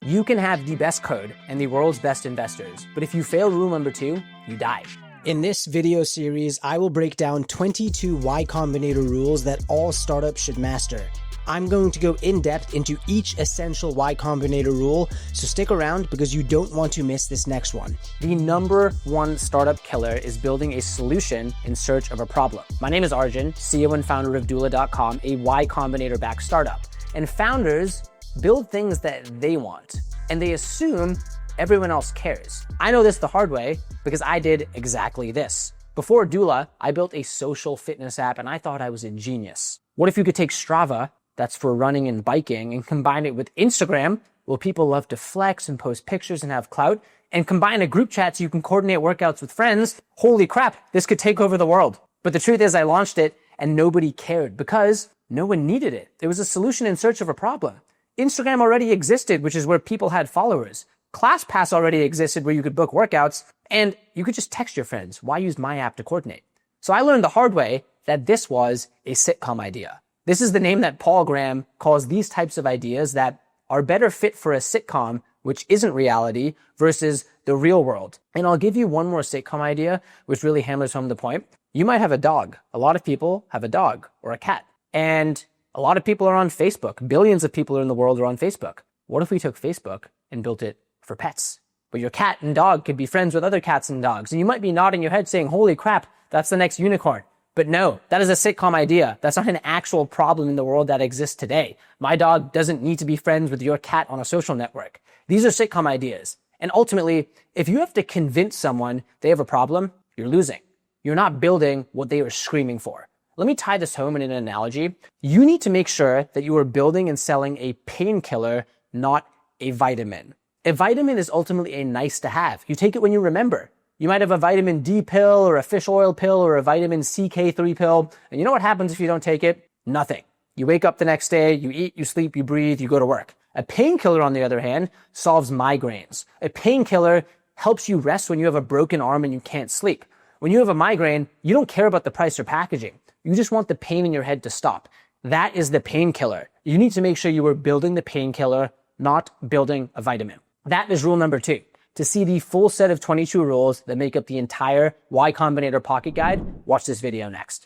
You can have the best code and the world's best investors, but if you fail rule number 2, you die. In this video series, I will break down 22 Y Combinator rules that all startups should master. I'm going to go in depth into each essential Y Combinator rule, so stick around because you don't want to miss this next one. The number one startup killer is building a solution in search of a problem. My name is Arjun, CEO and founder of Doula.com, a Y Combinator backed startup. And founders build things that they want, and they assume everyone else cares. I know this the hard way because I did exactly this. Before Doula, I built a social fitness app and I thought I was ingenious. What if you could take Strava, that's for running and biking, and combine it with Instagram, where people love to flex and post pictures and have clout, and combine a group chat so you can coordinate workouts with friends? Holy crap, this could take over the world. But the truth is I launched it and nobody cared because no one needed it. It was a solution in search of a problem. Instagram already existed, which is where people had followers. ClassPass already existed where you could book workouts, and you could just text your friends. Why use my app to coordinate? So I learned the hard way that this was a sitcom idea. This is the name that Paul Graham calls these types of ideas that are better fit for a sitcom, which isn't reality, versus the real world. And I'll give you one more sitcom idea, which really hammers home the point. You might have a dog. A lot of people have a dog or a cat. And a lot of people are on Facebook. Billions of people in the world are on Facebook. What if we took Facebook and built it for pets? But your cat and dog could be friends with other cats and dogs. And you might be nodding your head saying, holy crap, that's the next unicorn. But no, that is a sitcom idea. That's not an actual problem in the world that exists today. My dog doesn't need to be friends with your cat on a social network. These are sitcom ideas. And ultimately, if you have to convince someone they have a problem, you're losing. You're not building what they are screaming for. Let me tie this home in an analogy. You need to make sure that you are building and selling a painkiller, not a vitamin. A vitamin is ultimately a nice to have. You take it when you remember. You might have a vitamin D pill or a fish oil pill or a vitamin CK3 pill. And you know what happens if you don't take it? Nothing. You wake up the next day, you eat, you sleep, you breathe, you go to work. A painkiller, on the other hand, solves migraines. A painkiller helps you rest when you have a broken arm and you can't sleep. When you have a migraine, you don't care about the price or packaging. You just want the pain in your head to stop. That is the painkiller. You need to make sure you are building the painkiller, not building a vitamin. That is rule number 2. To see the full set of 22 rules that make up the entire Y Combinator Pocket Guide, watch this video next.